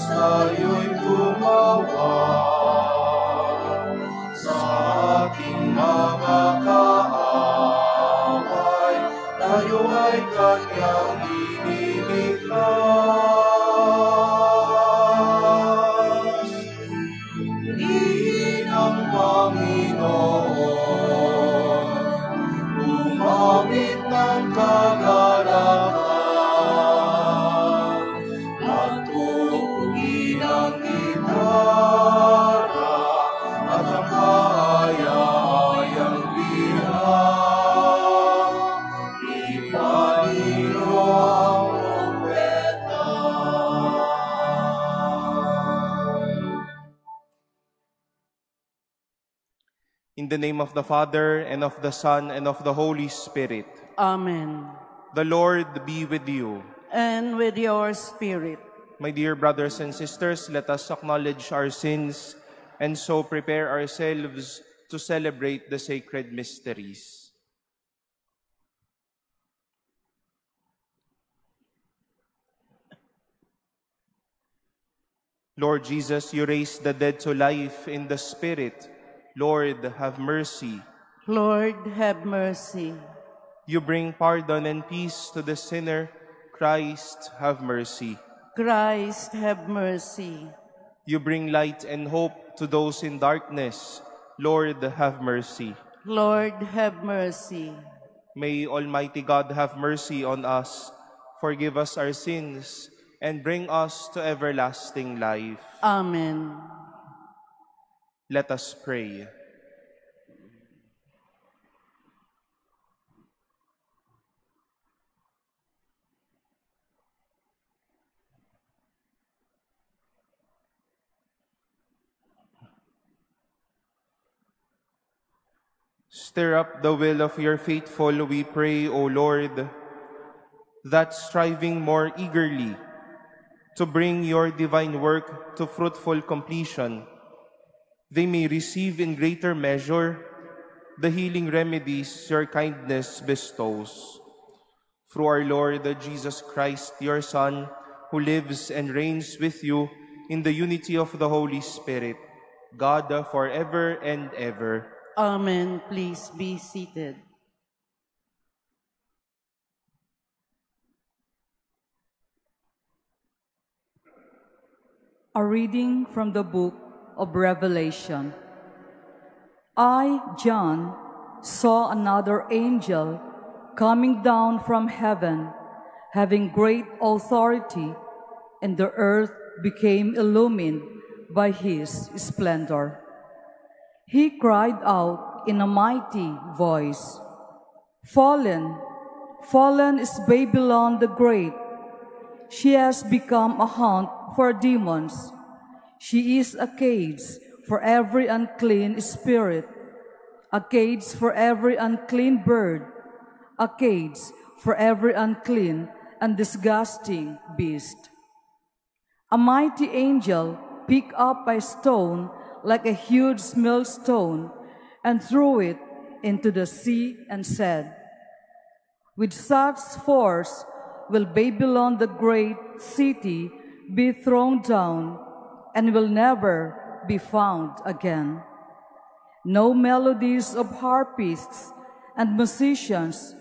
Tayo'y tumawag sa ating mga kaaway, tayo ay kanyang iniligtas. Purihin ang Panginoon, umawit ng kagalakan. In the name of the Father, and of the Son, and of the Holy Spirit. Amen. The Lord be with you. And with your spirit. My dear brothers and sisters, let us acknowledge our sins and so prepare ourselves to celebrate the sacred mysteries. Lord Jesus, you raised the dead to life in the Spirit. Lord, have mercy. Lord, have mercy. You bring pardon and peace to the sinner. Christ, have mercy. Christ, have mercy. You bring light and hope to those in darkness. Lord, have mercy. Lord, have mercy. May Almighty God have mercy on us, forgive us our sins, and bring us to everlasting life. Amen. Let us pray. Stir up the will of your faithful, we pray, O Lord, that striving more eagerly to bring your divine work to fruitful completion, they may receive in greater measure the healing remedies your kindness bestows. Through our Lord Jesus Christ, your Son, who lives and reigns with you in the unity of the Holy Spirit, God forever and ever. Amen. Please be seated. A reading from the book of Revelation. I, John, saw another angel coming down from heaven, having great authority, and the earth became illumined by his splendor. He cried out in a mighty voice, "Fallen, fallen is Babylon the Great. She has become a haunt for demons. She is a cage for every unclean spirit, a cage for every unclean bird, a cage for every unclean and disgusting beast." A mighty angel picked up a stone like a huge millstone and threw it into the sea and said, "With such force will Babylon the great city be thrown down and will never be found again. No melodies of harpists and musicians,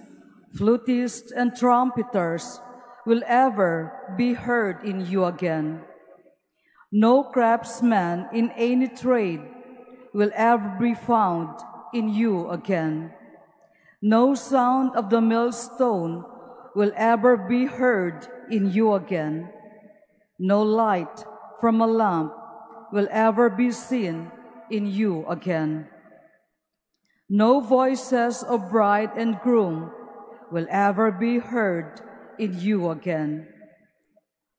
flutists and trumpeters will ever be heard in you again. No craftsman in any trade will ever be found in you again. No sound of the millstone will ever be heard in you again. No light from a lamp will ever be seen in you again. No voices of bride and groom will ever be heard in you again.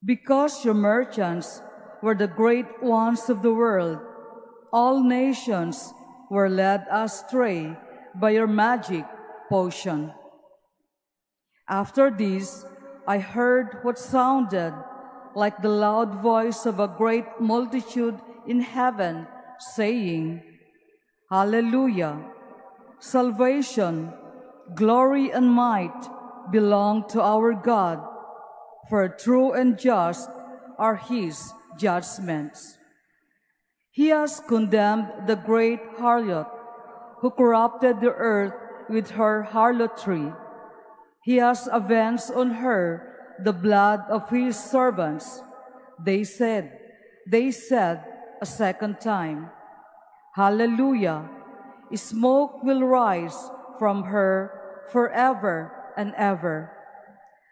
Because your merchants were the great ones of the world, all nations were led astray by your magic potion. After this, I heard what sounded like the loud voice of a great multitude in heaven, saying, Hallelujah! Salvation, glory, and might belong to our God, for true and just are His judgments. He has condemned the great harlot who corrupted the earth with her harlotry. He has avenged on her the blood of His servants. They said a second time, Hallelujah! Smoke will rise from her forever and ever.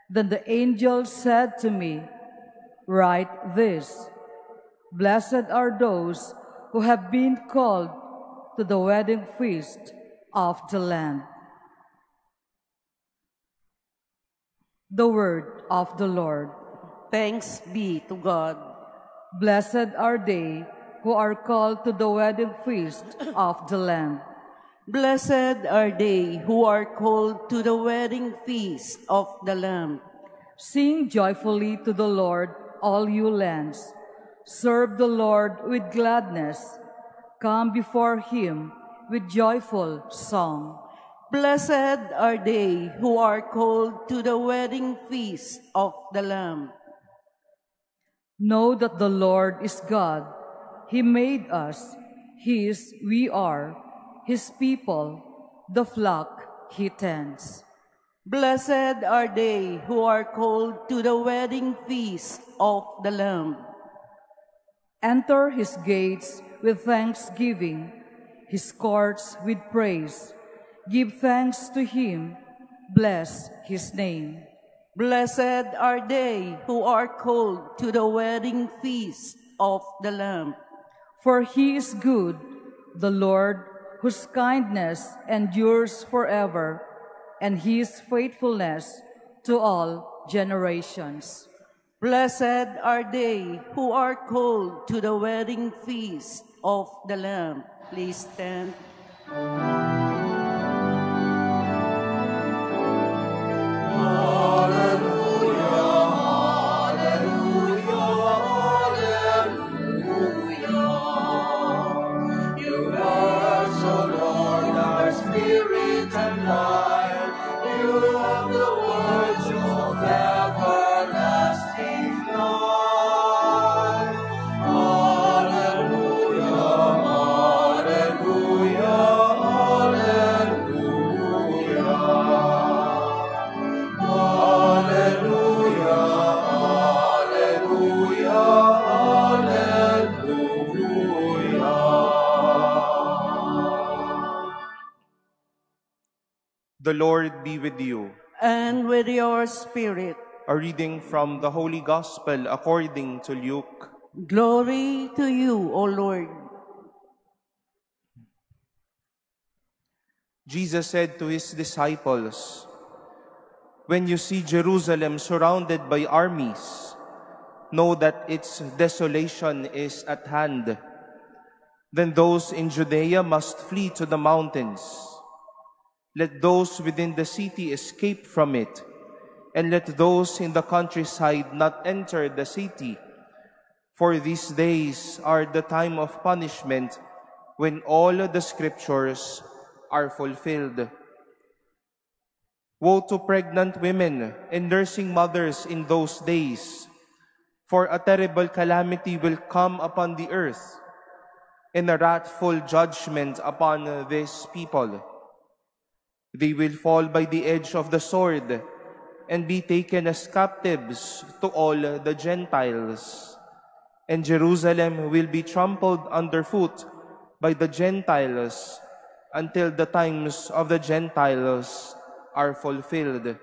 Then the angel said to me, Write this, Blessed are those who have been called to the wedding feast of the Lamb. The word of the Lord. Thanks be to God. Blessed are they who are called to the wedding feast of the Lamb. Blessed are they who are called to the wedding feast of the Lamb. Sing joyfully to the Lord, all you lands. Serve the Lord with gladness. Come before Him with joyful song. Blessed are they who are called to the wedding feast of the Lamb. Know that the Lord is God. He made us. We are His people, the flock He tends. Blessed are they who are called to the wedding feast of the Lamb. Enter His gates with thanksgiving, His courts with praise. Give thanks to Him, bless His name. Blessed are they who are called to the wedding feast of the Lamb. For He is good, the Lord, whose kindness endures forever, and His faithfulness to all generations. Blessed are they who are called to the wedding feast of the Lamb. Please stand. The Lord be with you. And with your spirit. A reading from the Holy Gospel according to Luke. Glory to you, O Lord. Jesus said to His disciples, When you see Jerusalem surrounded by armies, know that its desolation is at hand. Then those in Judea must flee to the mountains. Let those within the city escape from it, and let those in the countryside not enter the city. For these days are the time of punishment, when all the scriptures are fulfilled. Woe to pregnant women and nursing mothers in those days, for a terrible calamity will come upon the earth, and a wrathful judgment upon this people. They will fall by the edge of the sword and be taken as captives to all the Gentiles. And Jerusalem will be trampled underfoot by the Gentiles until the times of the Gentiles are fulfilled.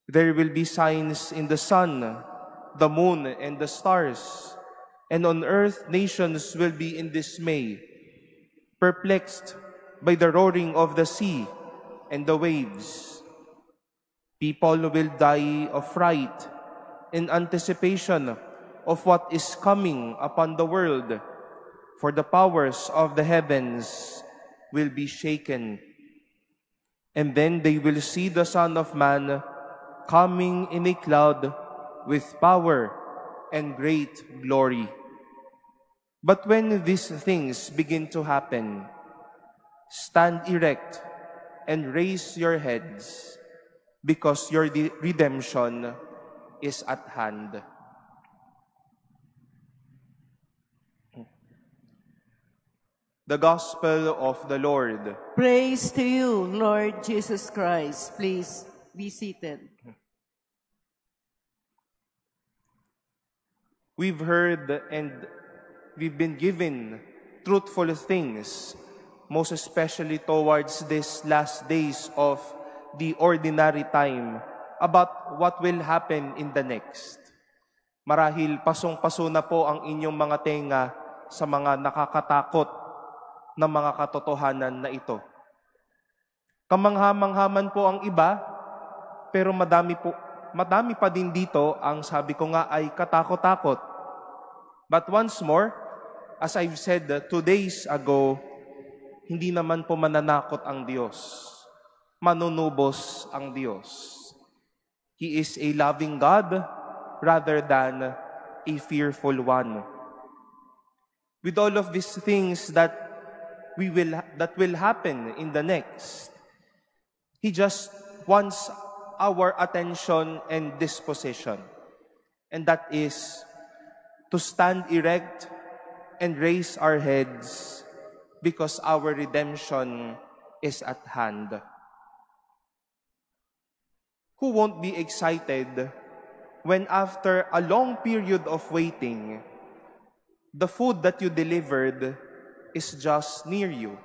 There will be signs in the sun, the moon, and the stars, and on earth nations will be in dismay, perplexed by the roaring of the sea and the waves. People will die of fright in anticipation of what is coming upon the world, for the powers of the heavens will be shaken. And then they will see the Son of Man coming in a cloud with power and great glory. But when these things begin to happen, stand erect and raise your heads, because your redemption is at hand. The Gospel of the Lord. Praise to you, Lord Jesus Christ. Please be seated. We've heard and we've been given truthful things, most especially towards these last days of the ordinary time, about what will happen in the next. Marahil pasong-paso na po ang inyong mga tenga sa mga nakakatakot na mga katotohanan na ito. Kamangha-manghaman po ang iba, pero madami pa din dito ang sabi ko nga ay katakot-takot. But once more, as I've said 2 days ago, hindi naman po mananakot ang Diyos. Manunubos ang Diyos. He is a loving God rather than a fearful one. With all of these things that will happen in the next, He just wants our attention and disposition. And that is to stand erect and raise our heads, because our redemption is at hand. Who won't be excited when after a long period of waiting, the food that you delivered is just near you?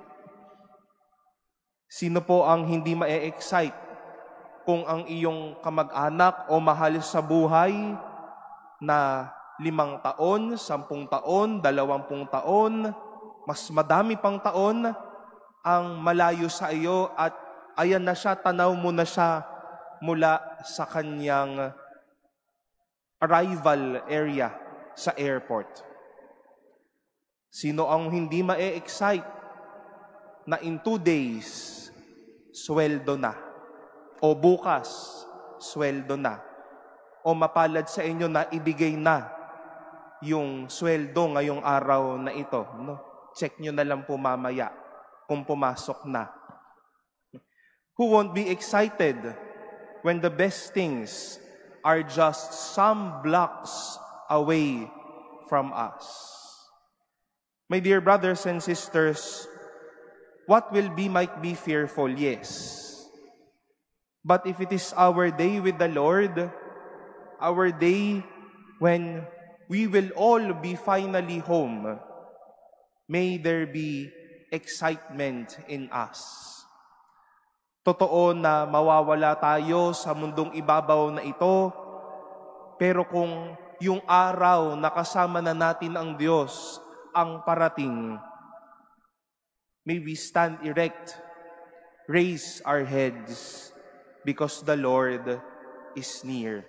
Sino po ang hindi ma-excite kung ang iyong kamag-anak o mahal sa buhay na 5 taon, 10 taon, 20 taon, mas madami pang taon ang malayo sa iyo at ayan na siya, tanaw mo na siya mula sa kanyang arrival area sa airport? Sino ang hindi ma-excite na in 2 days, sweldo na? O bukas, sweldo na? O mapalad sa inyo na ibigay na yung sweldo ngayong araw na ito? No? Check nyo na lang po mamaya kung pumasok na. Who won't be excited when the best things are just some blocks away from us? My dear brothers and sisters, what will be might be fearful, yes. But if it is our day with the Lord, our day when we will all be finally home, may there be excitement in us. Totoo na mawawala tayo sa mundong ibabaw na ito, pero kung yung araw na kasama na natin ang Diyos ang parating, may we stand erect, raise our heads, because the Lord is near.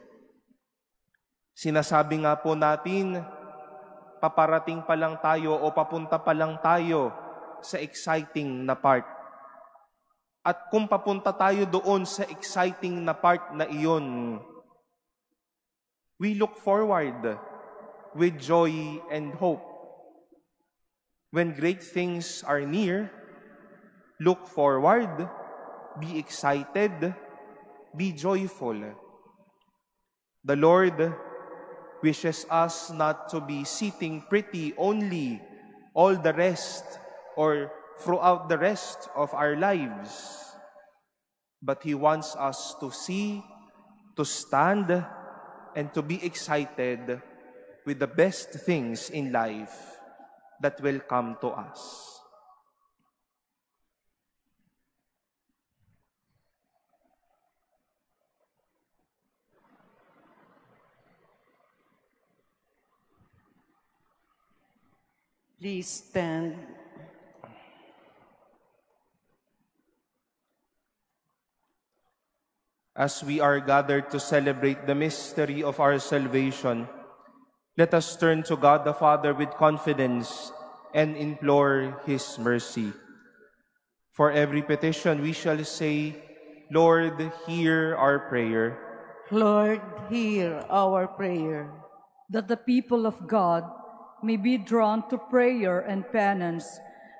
Sinasabi nga po natin, paparating pa lang tayo o papunta pa lang tayo sa exciting na part. At kung papunta tayo doon sa exciting na part na iyon, we look forward with joy and hope. When great things are near, look forward, be excited, be joyful. The Lord wishes us not to be sitting pretty only all the rest or throughout the rest of our lives, but He wants us to see, to stand, and to be excited with the best things in life that will come to us. Please stand. As we are gathered to celebrate the mystery of our salvation, let us turn to God the Father with confidence and implore His mercy. For every petition we shall say, Lord, hear our prayer. Lord, hear our prayer. That the people of God may be drawn to prayer and penance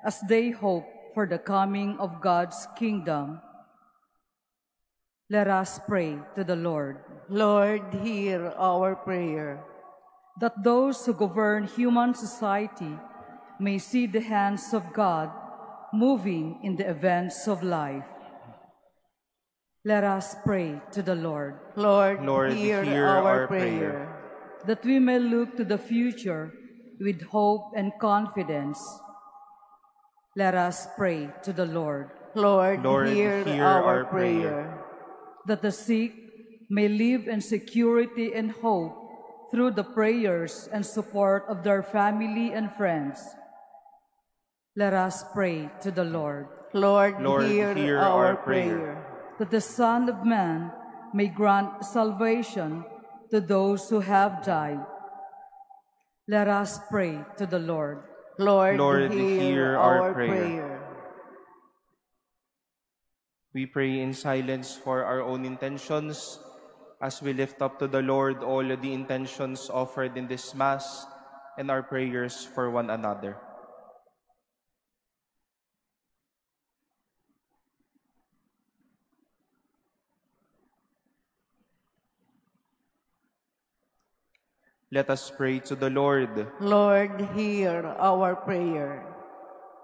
as they hope for the coming of God's kingdom. Let us pray to the Lord. Lord, hear our prayer. That those who govern human society may see the hands of God moving in the events of life. Let us pray to the Lord. Lord, Lord, hear hear our our prayer. That we may look to the future with hope and confidence. Let us pray to the Lord. Lord, Lord, hear hear our our prayer. prayer. That the sick may live in security and hope through the prayers and support of their family and friends. Let us pray to the Lord. Lord, Lord, hear hear our our prayer. prayer. That the Son of Man may grant salvation to those who have died. Let us pray to the Lord. Lord, Lord, hear our prayer. We pray in silence for our own intentions as we lift up to the Lord all the intentions offered in this Mass and our prayers for one another. Let us pray to the Lord. Lord, hear our prayer.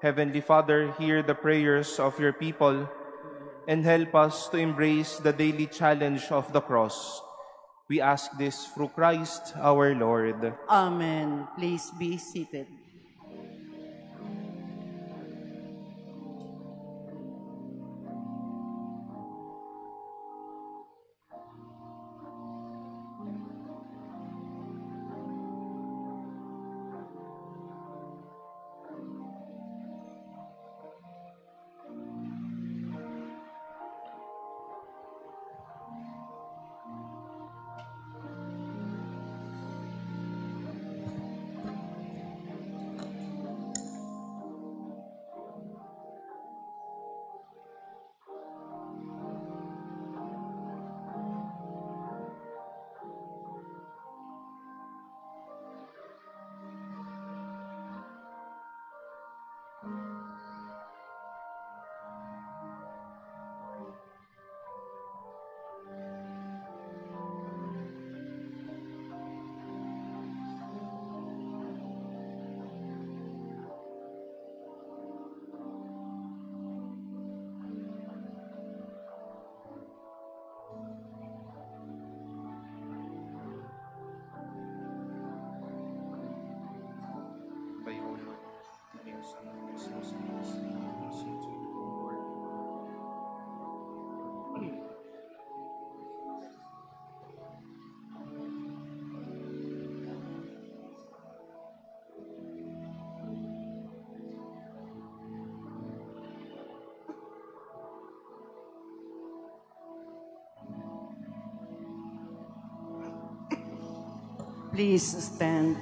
Heavenly Father, hear the prayers of your people and help us to embrace the daily challenge of the cross. We ask this through Christ our Lord. Amen. Please be seated. Please stand.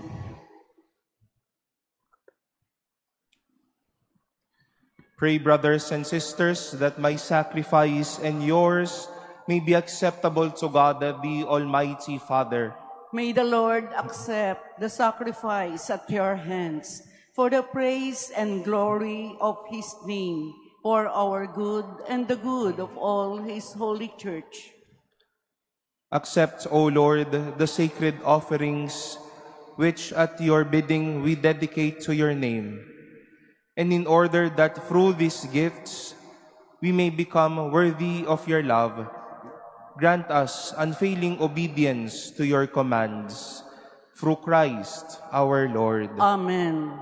Pray, brothers and sisters, that my sacrifice and yours may be acceptable to God, the Almighty Father. May the Lord accept the sacrifice at your hands for the praise and glory of his name, for our good and the good of all his holy church. Accept, O Lord, the sacred offerings which at your bidding we dedicate to your name. And in order that through these gifts we may become worthy of your love, grant us unfailing obedience to your commands. Through Christ our Lord. Amen.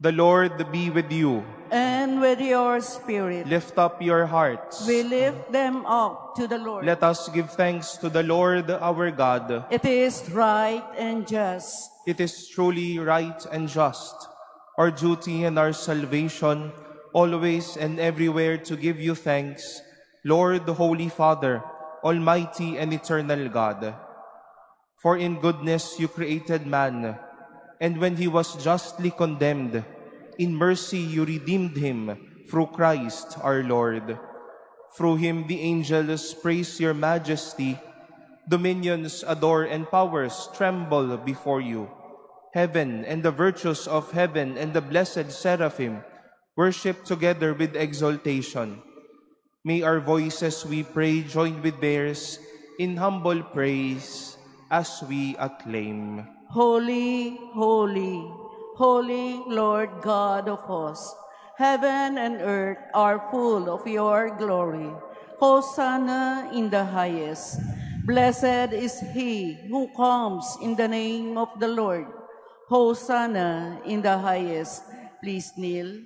The Lord be with you. And with your spirit, Lift up your hearts. we lift them up to the Lord. Let us give thanks to the Lord our God. It is right and just. It is truly right and just, our duty and our salvation, always and everywhere to give you thanks, Lord, the Holy Father, Almighty and eternal God. For in goodness you created man, And when he was justly condemned, in mercy you redeemed him through Christ our Lord. Through him the angels praise your majesty, dominions adore and powers tremble before you. Heaven and the virtues of heaven and the blessed seraphim worship together with exaltation. May our voices, we pray, join with theirs in humble praise as we acclaim. Holy, holy, holy Lord God of hosts, heaven and earth are full of your glory. Hosanna in the highest. Blessed is he who comes in the name of the Lord. Hosanna in the highest. Please kneel.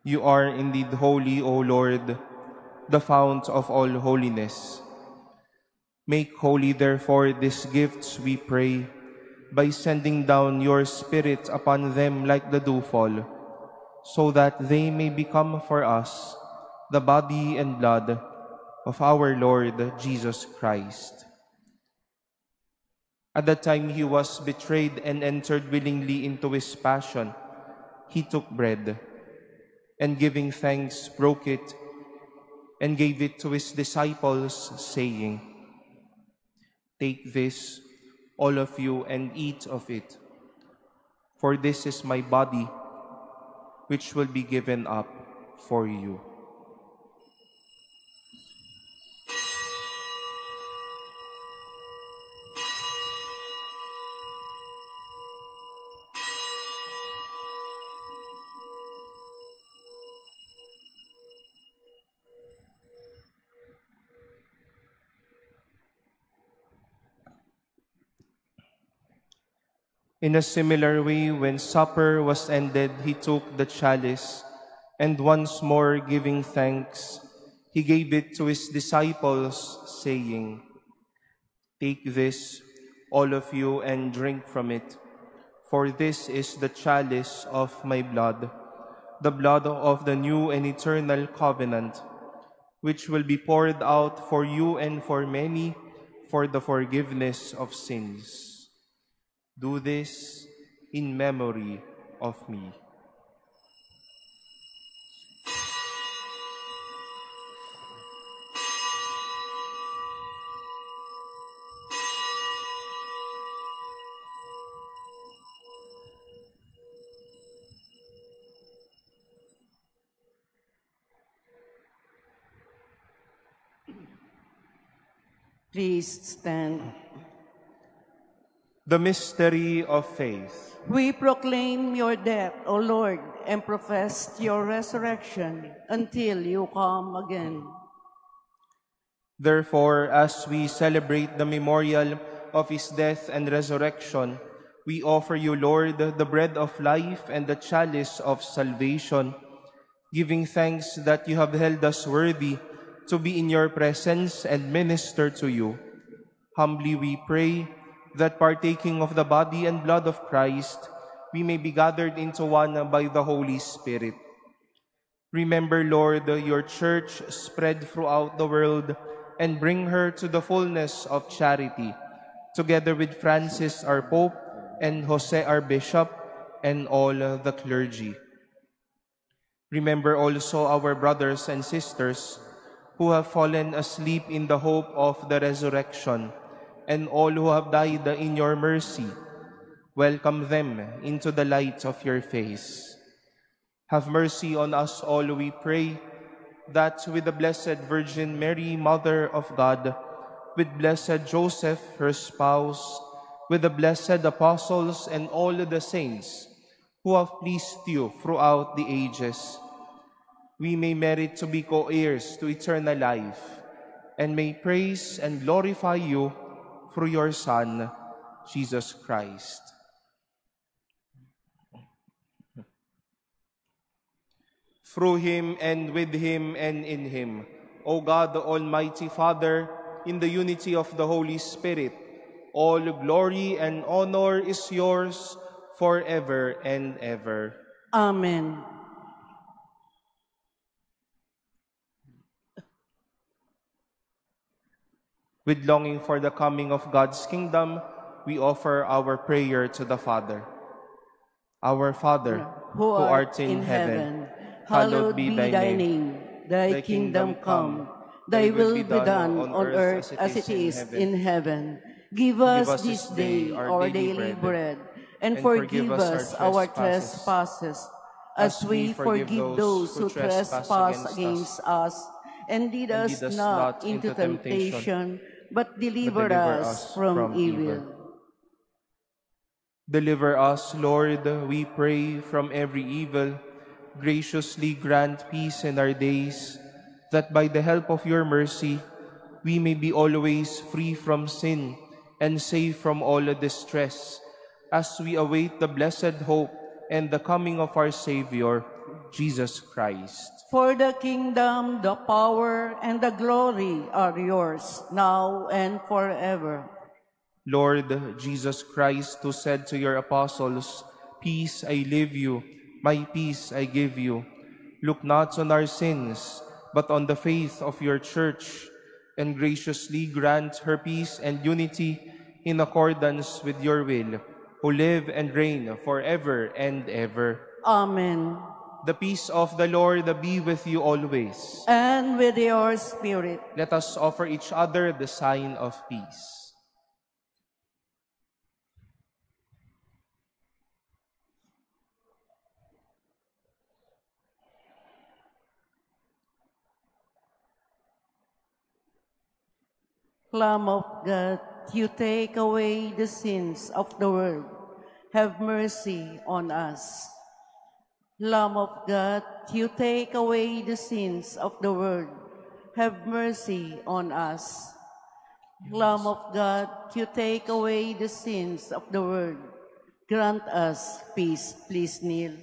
You are indeed holy, O Lord, the fount of all holiness. Make holy, therefore, these gifts, we pray, by sending down your Spirit upon them like the dewfall, so that they may become for us the body and blood of our Lord Jesus Christ. At the time he was betrayed and entered willingly into his passion, he took bread, and giving thanks, broke it, and gave it to his disciples, saying, "Take this, all of you, and eat of it, for this is my body, which will be given up for you." In a similar way, when supper was ended, he took the chalice, and once more giving thanks, he gave it to his disciples, saying, "Take this, all of you, and drink from it, for this is the chalice of my blood, the blood of the new and eternal covenant, which will be poured out for you and for many for the forgiveness of sins. Do this in memory of me." Please stand. The mystery of faith. We proclaim your death, O Lord, and profess your resurrection until you come again. Therefore, as we celebrate the memorial of his death and resurrection, we offer you, Lord, the bread of life and the chalice of salvation, giving thanks that you have held us worthy to be in your presence and minister to you. Humbly we pray that partaking of the body and blood of Christ, we may be gathered into one by the Holy Spirit. Remember, Lord, your church spread throughout the world and bring her to the fullness of charity, together with Francis, our Pope, and Jose, our Bishop, and all the clergy. Remember also our brothers and sisters who have fallen asleep in the hope of the resurrection, and all who have died in your mercy. Welcome them into the light of your face. Have mercy on us all, we pray, that with the Blessed Virgin Mary, Mother of God, with Blessed Joseph, her spouse, with the blessed apostles and all the saints who have pleased you throughout the ages, we may merit to be co-heirs to eternal life, and may praise and glorify you through your Son, Jesus Christ. Through him, and with him, and in him, O God, the Almighty Father, in the unity of the Holy Spirit, all glory and honor is yours forever and ever. Amen. With longing for the coming of God's kingdom, we offer our prayer to the Father. Our Father, who art in heaven, hallowed be thy name. Thy kingdom come, thy will be done on earth as it is in heaven. Give us this day our daily bread, and forgive us our trespasses, as we forgive those who trespass against us. And lead us not into temptation, but deliver us from evil. Deliver us, Lord, we pray, from every evil. Graciously grant peace in our days, that by the help of your mercy, we may be always free from sin and safe from all distress, as we await the blessed hope and the coming of our Savior, Jesus Christ. For the kingdom, the power, and the glory are yours, now and forever. Lord Jesus Christ, who said to your apostles, "Peace I leave you, my peace I give you," look not on our sins, but on the faith of your church, and graciously grant her peace and unity in accordance with your will, who live and reign forever and ever. Amen. The peace of the Lord be with you always. And with your spirit. Let us offer each other the sign of peace. Lamb of God, you take away the sins of the world. Have mercy on us. Lamb of God, you take away the sins of the world. Have mercy on us. Lamb of God, you take away the sins of the world. Grant us peace. Please kneel.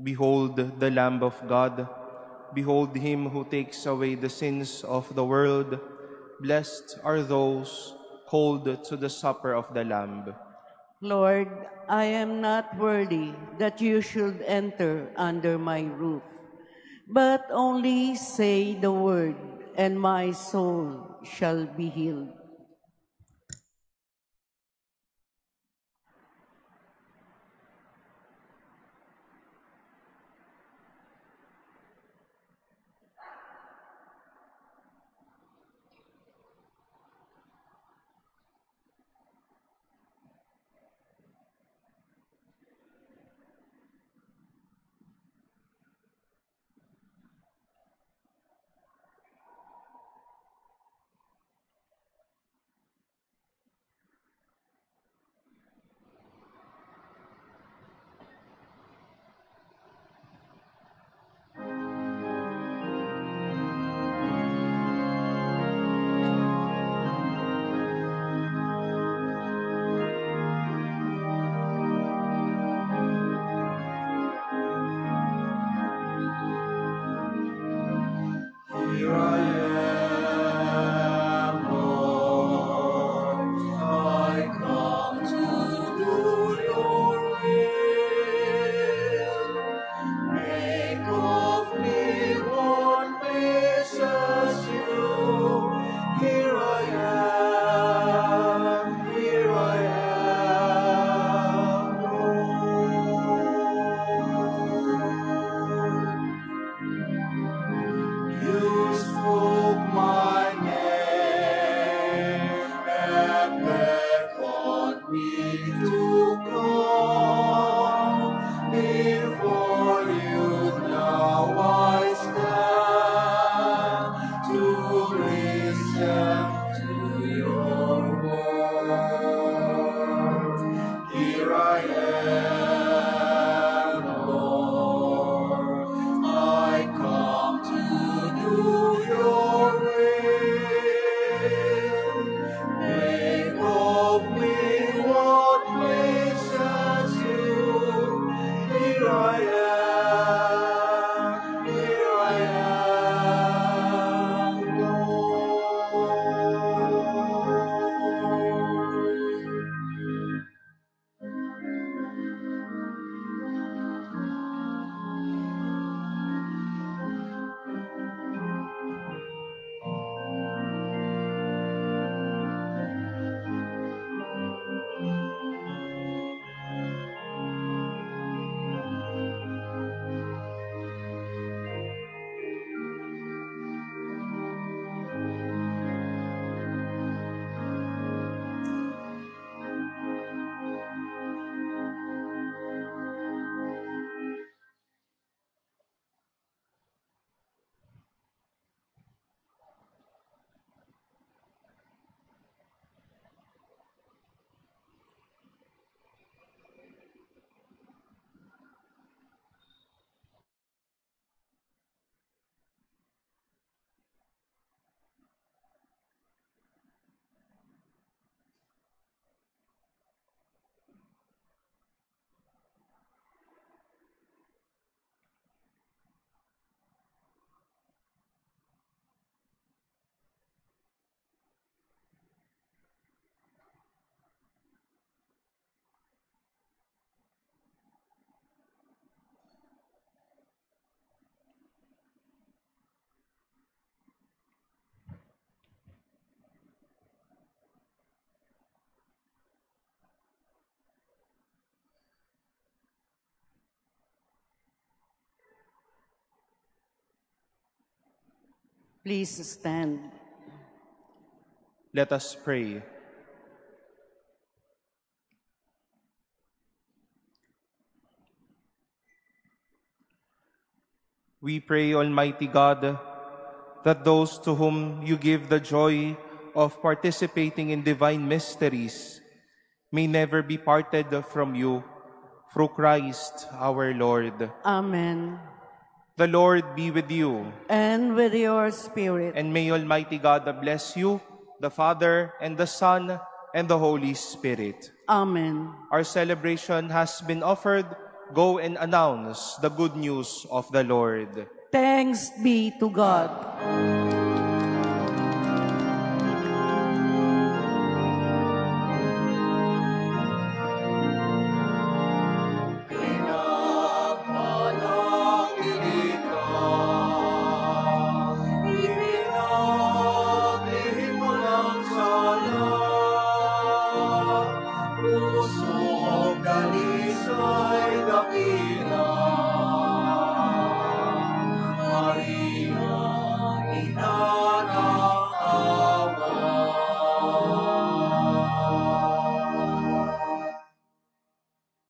Behold the Lamb of God. Behold him who takes away the sins of the world. Blessed are those called to the supper of the Lamb. Lord, I am not worthy that you should enter under my roof, but only say the word, and my soul shall be healed. Please stand. Let us pray. We pray, Almighty God, that those to whom you give the joy of participating in divine mysteries may never be parted from you, through Christ our Lord. Amen. The Lord be with you. And with your spirit. And may Almighty God bless you, the Father, and the Son, and the Holy Spirit. Amen. Our celebration has been offered. Go and announce the good news of the Lord. Thanks be to God.